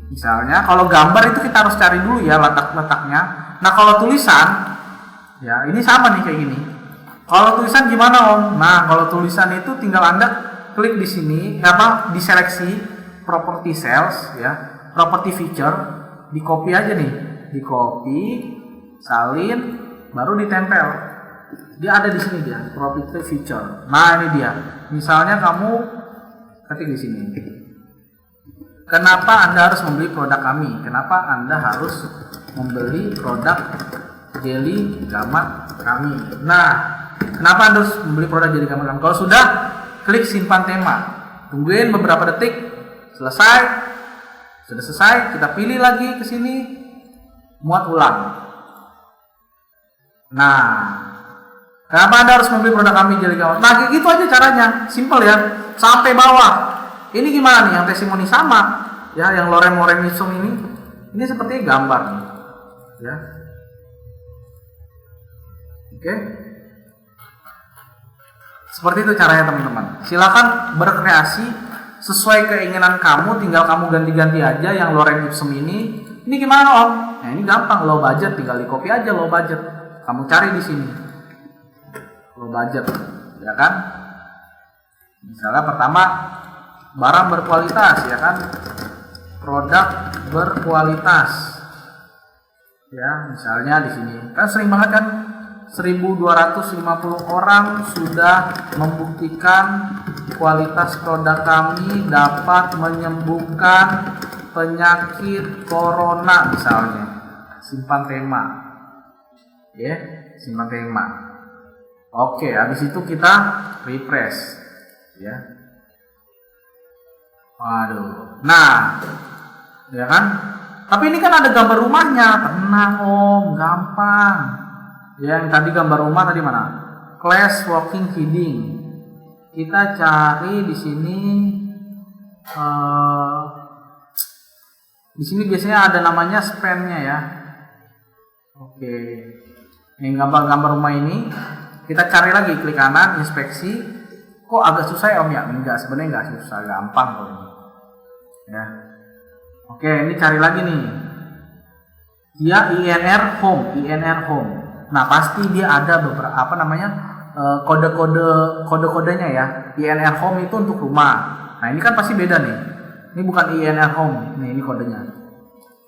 Misalnya, kalau gambar itu kita harus cari dulu ya letak-letaknya. Nah, kalau tulisan, ya ini sama nih kayak gini. Kalau tulisan gimana Om? Nah, kalau tulisan itu tinggal Anda klik di sini, di seleksi property cells ya, property feature, di copy aja nih, di copy, salin, baru ditempel. Dia ada di sini dia, property feature. Nah ini dia. Misalnya kamu ketik di sini. Kenapa Anda harus membeli produk kami? Kenapa Anda harus membeli produk Jelly Gama kami? Nah, kenapa Anda harus membeli produk Jelly Gama kami? Kalau sudah, klik simpan tema. Tungguin beberapa detik, selesai. Sudah selesai, kita pilih lagi ke sini, muat ulang. Nah, kenapa Anda harus membeli produk kami Jelly Gama? Nah, kayak gitu aja caranya, simple ya. Sampai bawah. Ini gimana nih? Yang testimoni sama, ya, yang lorem isum ini seperti gambar nih, ya. Oke, seperti itu caranya teman-teman. Silakan berkreasi sesuai keinginan kamu, tinggal kamu ganti-ganti aja. Yang lorem ipsum ini gimana Om? Nah ini gampang, low budget, tinggal di copy aja low budget. Kamu cari di sini low budget, ya kan? Misalnya pertama, barang berkualitas, ya kan, produk berkualitas, ya, misalnya di sini kan sering banget kan 1250 orang sudah membuktikan kualitas produk kami dapat menyembuhkan penyakit corona misalnya. Simpan tema, ya, simpan tema. Oke, habis itu kita refresh, ya. Waduh, nah, ya kan? Tapi ini kan ada gambar rumahnya. Tenang Om, gampang. Ya, yang tadi gambar rumah tadi mana? Class walking feeding. Kita cari di sini. Di sini biasanya ada namanya span-nya ya. Oke, yang gambar rumah ini kita cari lagi, klik kanan, inspeksi. Kok agak susah ya Om ya? Enggak, sebenarnya enggak susah, gampang kok ini. Ya. Oke, ini cari lagi nih. Dia INR home. Nah, pasti dia ada beberapa kode-kodenya ya. INR home itu untuk rumah. Nah, ini kan pasti beda nih. Ini bukan INR home. Nih, ini kodenya.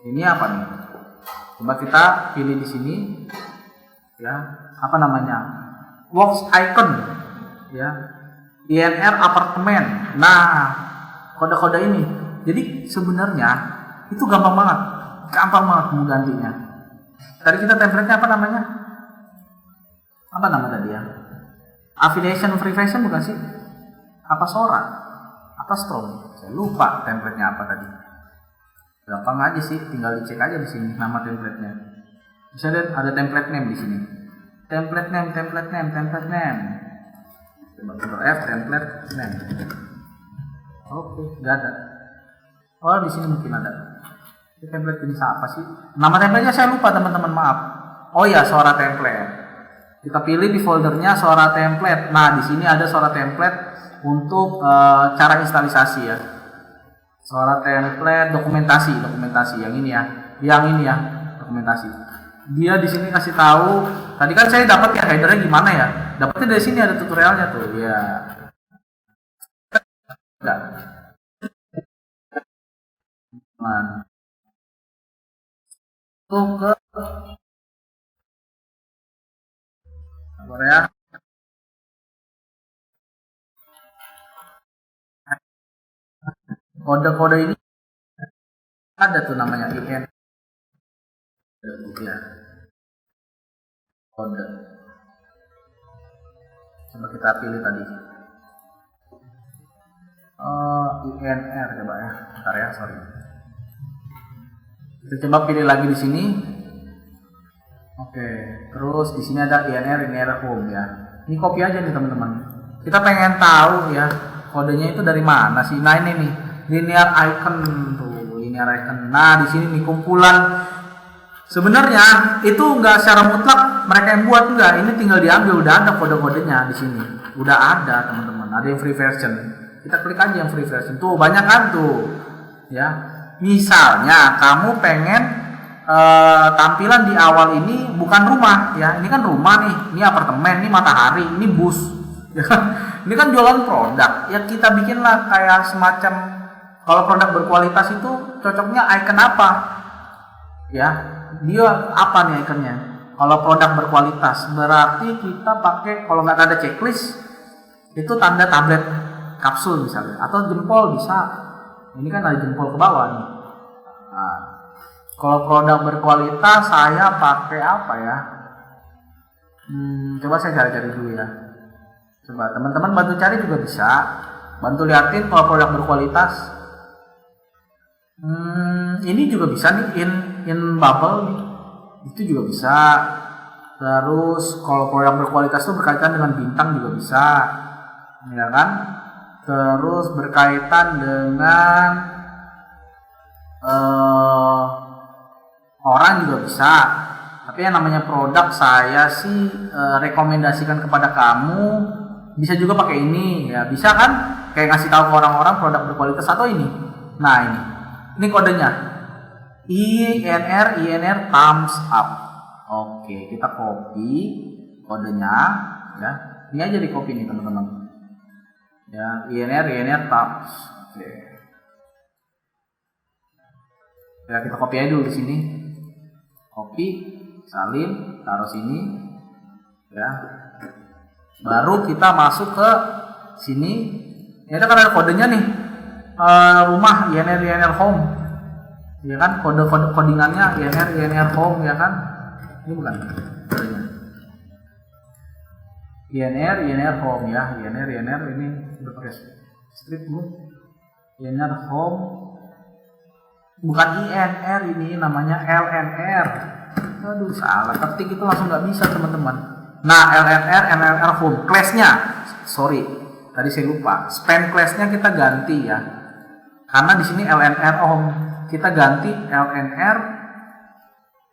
Ini apa nih? Coba kita pilih di sini. Ya, apa namanya? Works icon. Ya. INR apartemen. Nah, kode-kode ini. Jadi sebenarnya itu gampang banget mau gantinya. Tadi kita template-nya apa namanya? Apa nama tadi ya? Affiliation free fashion bukan sih? Apa Sora? Apa Storm? Saya lupa template-nya apa tadi. Gampang aja sih, tinggal dicek aja di sini nama template-nya. Misalnya ada template name di sini. Template name. Coba F template name. Oke, nggak ada. Oh, di sini mungkin ada. Ini template jenis apa sih? Nama template-nya saya lupa teman-teman, maaf. Oh ya, Sora template. Kita pilih di foldernya Sora template. Nah, di sini ada Sora template untuk cara instalisasi ya. Sora template dokumentasi yang ini ya. Dokumentasi. Dia di sini kasih tahu. Tadi kan saya dapat ya headernya gimana ya? Dapatnya dari sini ada tutorialnya tuh. Ya. Enggak. Nah. Tuh ke Korea. Kode-kode ini ada tuh namanya IN. Ya. Kode. Coba kita pilih tadi. INR coba ya. Bentar ya, sorry. Kita coba pilih lagi di sini. Oke, terus di sini ada INR home ya. Ini copy aja nih teman-teman. Kita pengen tahu ya kodenya itu dari mana sih? Nah ini nih, linear icon tuh, linear icon. Nah di sini nih kumpulan. Sebenarnya itu nggak secara mutlak mereka yang buat, enggak. Ini tinggal diambil, udah ada kode-kodenya di sini. Udah ada teman-teman. Ada yang free version. Kita klik aja yang free version. Tuh banyak kan tuh, ya. Misalnya kamu pengen tampilan di awal ini bukan rumah ya, ini kan rumah nih, ini apartemen, ini matahari, ini bus. Ya kan? Ini kan jualan produk, ya kita bikinlah kayak semacam, kalau produk berkualitas itu cocoknya icon apa? Ya, dia apa nih ikonnya? Kalau produk berkualitas berarti kita pakai, kalau nggak ada checklist itu tanda tablet kapsul misalnya, atau jempol bisa. Ini kan ada jempol ke bawah nih. Nah, kalau produk berkualitas saya pakai apa ya? Coba saya cari-cari dulu ya. Coba teman-teman bantu cari juga bisa. Bantu liatin kalau produk berkualitas. Ini juga bisa nih, in bubble nih. Itu juga bisa. Terus kalau produk berkualitas itu berkaitan dengan bintang juga bisa, ya kan? Terus berkaitan dengan orang juga bisa. Tapi yang namanya produk saya sih rekomendasikan kepada kamu bisa juga pakai ini ya, bisa kan? Kayak ngasih tahu ke orang-orang produk berkualitas atau ini. Nah ini kodenya INR thumbs up. Oke, kita copy kodenya ya. Ini aja di copy nih teman-teman. Ya, INR thumbs. Oke. Ya, kita copy aja dulu di sini. Copy, salin, taruh sini. Ya. Baru kita masuk ke sini. Ini kan ada kodenya nih. Rumah INR home. Ya kan, kode codingannya INR home ya kan. Ini bukan kodenya. INR home ya. INR ini udah pakai strip bu. INR home. Bukan INR, ini namanya LNR. Aduh salah ketik itu langsung nggak bisa teman-teman. Nah LNR home class-nya, sorry tadi saya lupa, span class-nya kita ganti ya, karena di sini LNR home, kita ganti LNR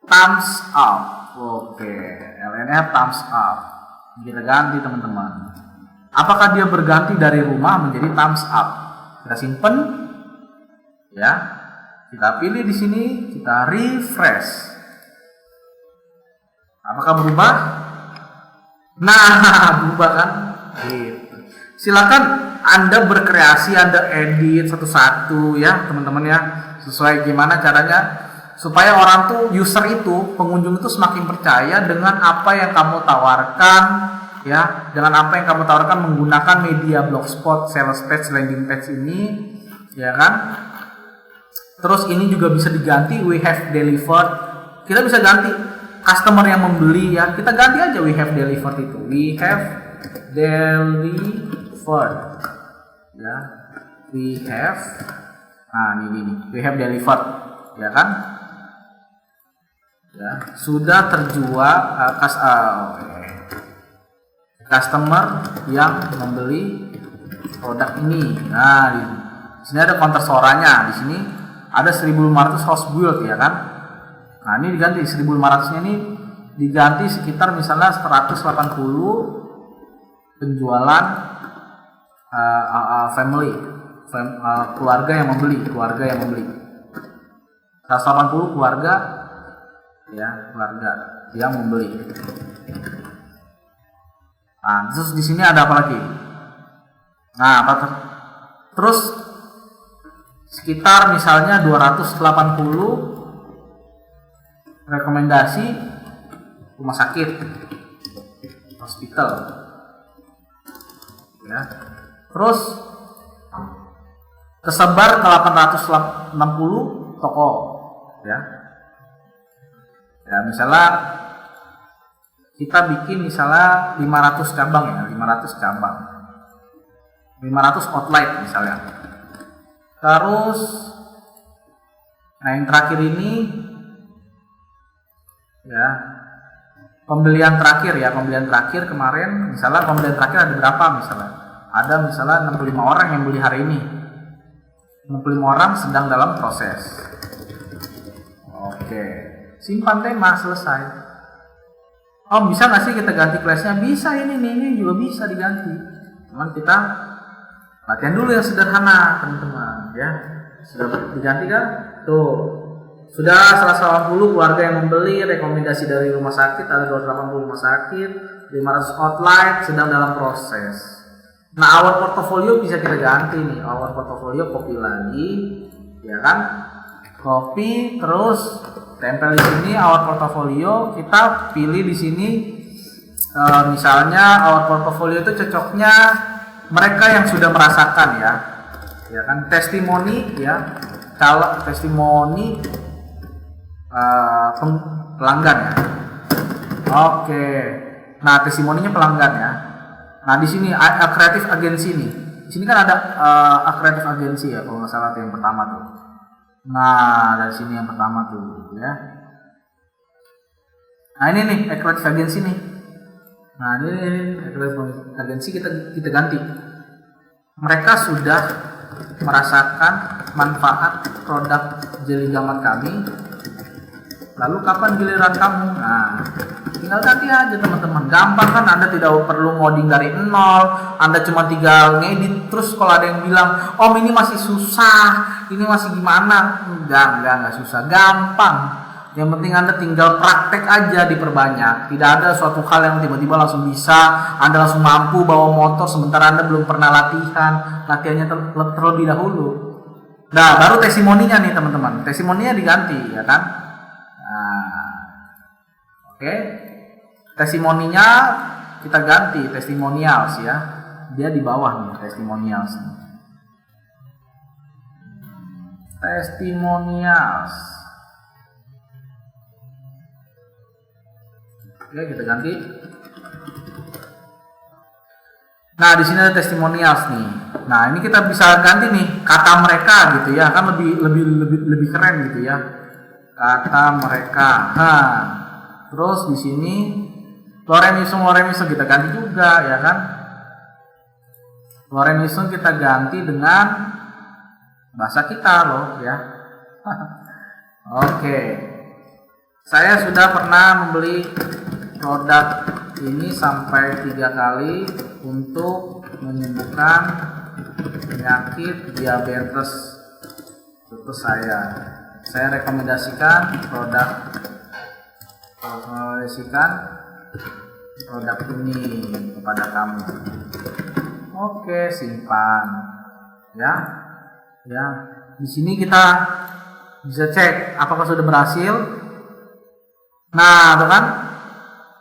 thumbs up. Oke, LNR thumbs up kita ganti teman-teman. Apakah dia berganti dari rumah menjadi thumbs up? Kita simpen ya, kita pilih di sini, kita refresh. Apakah berubah? Nah, berubah kan? Gitu. Silakan Anda berkreasi, Anda edit satu-satu ya, teman-teman ya. Sesuai gimana caranya supaya orang tuh, user itu, pengunjung itu semakin percaya dengan apa yang kamu tawarkan ya, dengan apa yang kamu tawarkan menggunakan media blogspot, sales page, landing page ini ya kan. Terus ini juga bisa diganti we have delivered. Kita bisa ganti customer yang membeli ya, kita ganti aja we have delivered itu, we have delivered ya, we have, nah ini we have delivered ya kan ya, sudah terjual customer yang membeli produk ini. Nah di sini ada counter suaranya, di sini ada 1500 house build ya kan. Nah ini diganti 1500 nya ini diganti sekitar misalnya 180 penjualan keluarga yang membeli 180 keluarga ya, keluarga yang membeli. Nah terus di sini ada apa lagi? Nah terus sekitar misalnya 280 rekomendasi rumah sakit, hospital ya. Terus tersebar ke 860 toko ya. Ya misalnya kita bikin misalnya 500 cabang ya, 500 cabang, 500 outlet misalnya. Terus nah yang terakhir ini ya, pembelian terakhir kemarin, misalnya pembelian terakhir ada berapa misalnya, ada misalnya 65 orang yang beli hari ini, 65 orang sedang dalam proses. Oke, simpan tema, selesai. Oh bisa nggak sih kita ganti kelasnya? Bisa, ini juga bisa diganti, cuman kita latihan dulu yang sederhana teman-teman ya. Sudah diganti kan? Tuh Sudah 180 keluarga yang membeli, rekomendasi dari rumah sakit ada 280 rumah sakit, 500 outlet sedang dalam proses. Nah, our portfolio bisa kita ganti nih. Our portfolio copy lagi, ya kan? Copy terus tempel di sini our portfolio, kita pilih di sini misalnya our portfolio itu cocoknya mereka yang sudah merasakan ya. Ya kan, testimoni ya. Kalau testimoni pelanggan ya. Oke. Nah, testimoninya pelanggan ya. Nah, di sini creative agency nih. Di sini kan ada creative agency ya, kalau nggak salah yang pertama tuh. Nah, dari sini yang pertama tuh ya. Nah, ini nih creative agency nih. Nah, ini creative agency kita ganti. Mereka sudah merasakan manfaat produk jeli gamat kami. Lalu kapan giliran kamu? Nah, tinggal ganti aja teman-teman. Gampang kan, Anda tidak perlu ngoding dari nol. Anda cuma tinggal ngedit. Terus kalau ada yang bilang, "Om, ini masih susah, ini masih gimana?" Enggak susah, gampang. Yang penting Anda tinggal praktek aja, diperbanyak. Tidak ada suatu hal yang tiba-tiba langsung bisa, Anda langsung mampu bawa motor sementara Anda belum pernah latihannya terlebih dahulu. Nah, baru testimoninya nih teman-teman. Testimoninya diganti, ya kan? Nah, oke. Testimoninya kita ganti testimonials ya. Dia di bawah nih testimonials. Testimonials. Oke, kita ganti. Nah, di sini ada testimonials nih. Nah, ini kita bisa ganti nih kata mereka gitu ya, kan lebih keren gitu ya. Kata mereka. Terus di sini Loremisum kita ganti juga ya kan. Loremisum kita ganti dengan bahasa kita loh ya. Oke. Saya sudah pernah membeli produk ini sampai 3 kali untuk menyembuhkan penyakit diabetes itu saya rekomendasikan produk ini kepada kamu. Oke, simpan ya. Di sini kita bisa cek apakah sudah berhasil. Nah, tuh kan.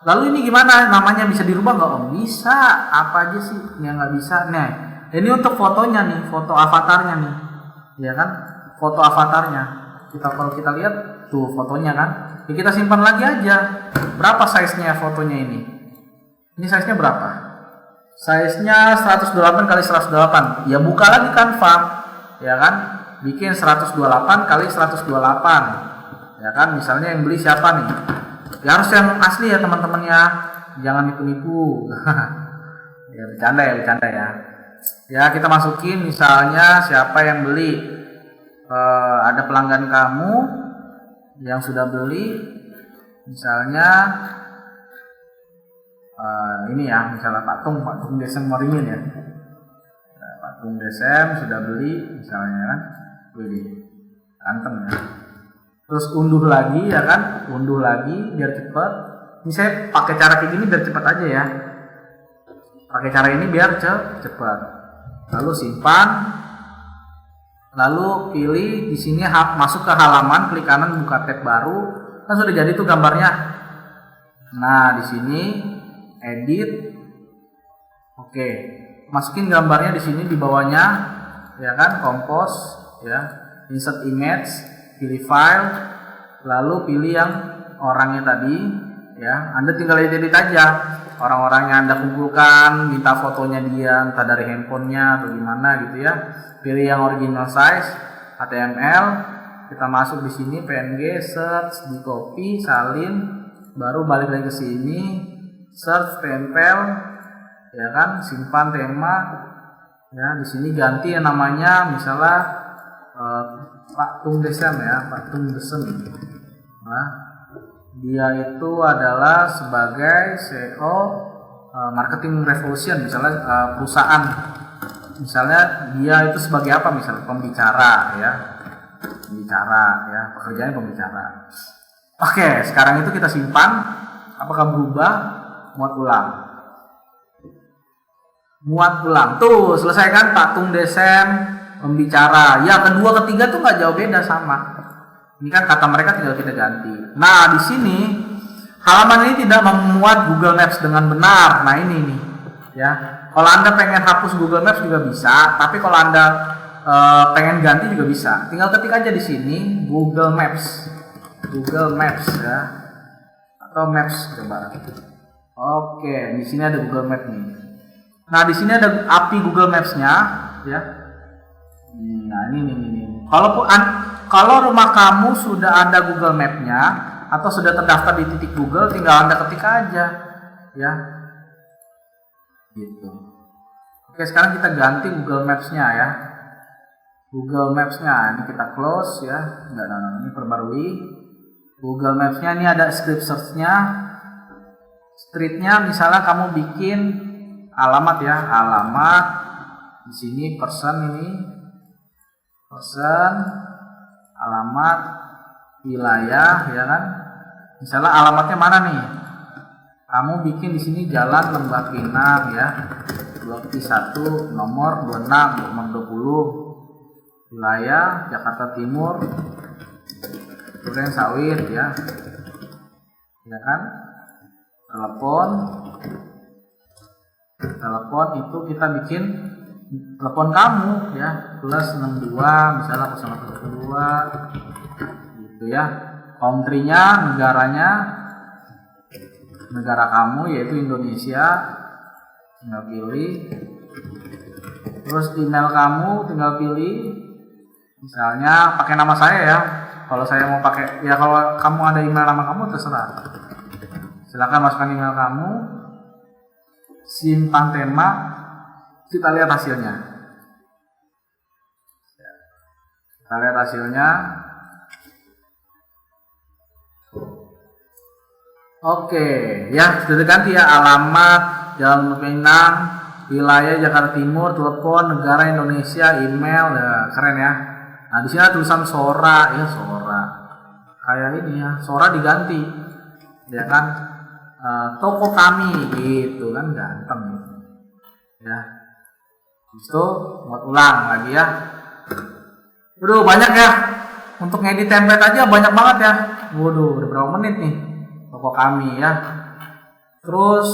Lalu ini gimana? Namanya bisa dirubah nggak Om? Bisa. Apa aja sih yang nggak bisa? Nah, ini untuk fotonya nih, foto avatarnya nih, ya kan? Foto avatarnya. Kalau kita lihat tuh fotonya kan, ya kita simpan lagi aja. Berapa size-nya fotonya ini? Ini size-nya berapa? Size-nya 128 kali 128. Ya buka lagi Canva, ya kan? Bikin 128 kali 128, ya kan? Misalnya yang beli siapa nih? Ya harus yang asli ya teman-teman ya, jangan nipu-nipu. Ya bercanda ya. Ya kita masukin misalnya siapa yang beli, ada pelanggan kamu yang sudah beli, misalnya ini ya, misalnya Patung Desem Moringin ya. Patung Desem sudah beli misalnya kan, beli ganteng ya. Terus unduh lagi ya kan, biar cepet. Ini saya pakai cara kayak gini biar cepet aja ya. Pakai cara ini biar cepet. Lalu simpan. Lalu pilih di sini masuk ke halaman, klik kanan buka tab baru. Kan sudah jadi tuh gambarnya. Nah, di sini edit. Oke. Masukin gambarnya di sini di bawahnya ya kan, compose ya. Insert image. Pilih file, lalu pilih yang orangnya tadi ya. Anda tinggal edit aja orang-orang yang Anda kumpulkan, minta fotonya dia entah dari handphonenya atau gimana gitu ya. Pilih yang original size HTML, kita masuk di sini PNG, search, di copy, salin, baru balik lagi ke sini, search, tempel ya kan, simpan tema ya. Di sini ganti yang namanya misalnya Patung Desem ya, Patung Desem. Nah, dia itu adalah sebagai CEO Marketing Revolution, misalnya perusahaan. Misalnya dia itu sebagai apa? Misalnya pembicara ya. pembicara ya, pekerjaannya pembicara. Oke, sekarang itu kita simpan. Apakah berubah? Muat ulang. Muat ulang. Tuh, selesai kan patung desem pembicara. Ya, kedua ketiga tuh nggak jauh beda, sama. Ini kan kata mereka, tinggal kita ganti. Nah, di sini halaman ini tidak memuat Google Maps dengan benar. Nah, ini nih. Ya. Kalau Anda pengen hapus Google Maps juga bisa, tapi kalau Anda pengen ganti juga bisa. Tinggal ketik aja di sini Google Maps. Google Maps ya. Atau Maps coba. Oke, di sini ada Google Maps nih. Nah, di sini ada API Google Maps-nya ya. Nah, ini. Kalau rumah kamu sudah ada Google Map-nya atau sudah terdaftar di titik Google, tinggal Anda ketik aja ya. Gitu. Oke, sekarang kita ganti Google Maps-nya ya. Google Maps-nya ini kita close ya. Enggak, ini perbarui. Google Maps-nya ini ada script search-nya. Street-nya misalnya kamu bikin alamat ya, alamat di sini person, alamat, wilayah ya kan. Misalnya alamatnya mana nih? Kamu bikin di sini Jalan Lembah Pinang ya. Blok I1 nomor 26, nomor 20. Wilayah Jakarta Timur. Duren Sawit ya. Ya kan? Telepon itu kita bikin telepon kamu ya, plus 62 misalnya 0112 gitu ya. Country-nya, negara kamu yaitu Indonesia, tinggal pilih. Terus email kamu tinggal pilih, misalnya pakai nama saya ya. Kalau saya mau pakai ya, kalau kamu ada email nama kamu terserah, silakan masukkan email kamu, simpan tema, kita lihat hasilnya. Oke, ya sudah ganti ya, alamat Jalan Pinang, wilayah Jakarta Timur, telepon negara Indonesia, email, ya keren ya. Nah di sini ada tulisan Sora ya, Sora kayak ini ya, Sora diganti ya kan, toko kami gitu kan, ganteng ya. Itu buat ulang lagi ya. Waduh banyak ya, untuk ngedit template aja banyak banget ya. Waduh udah berapa menit nih toko kami ya. Terus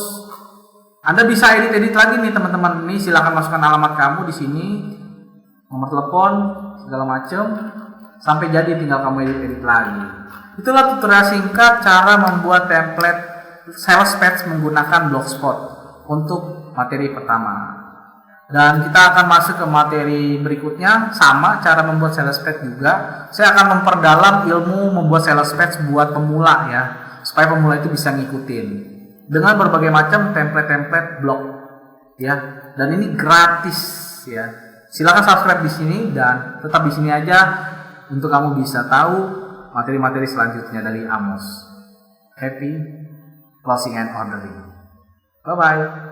Anda bisa edit lagi nih teman-teman. Nih silakan masukkan alamat kamu di sini, nomor telepon segala macam, sampai jadi tinggal kamu edit lagi. Itulah tutorial singkat cara membuat template sales page menggunakan Blogspot untuk materi pertama. Dan kita akan masuk ke materi berikutnya, sama cara membuat sales page juga. Saya akan memperdalam ilmu membuat sales page buat pemula ya, supaya pemula itu bisa ngikutin dengan berbagai macam template blog ya. Dan ini gratis ya. Silakan subscribe di sini dan tetap di sini aja untuk kamu bisa tahu materi-materi selanjutnya dari Amos. Happy closing and ordering. Bye bye.